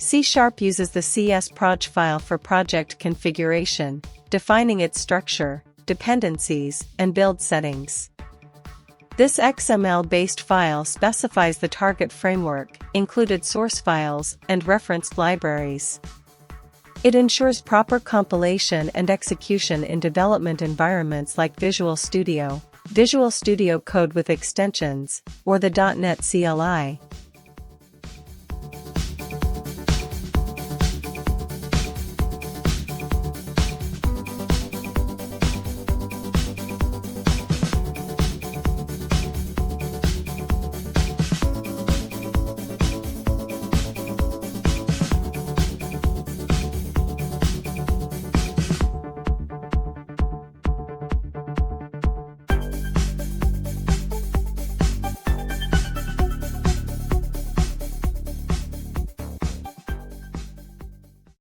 C# uses the CS_proj file for project configuration, defining its structure, dependencies, and build settings. This XML-based file specifies the target framework, included source files, and referenced libraries. It ensures proper compilation and execution in development environments like Visual Studio Code with extensions, or the .NET CLI.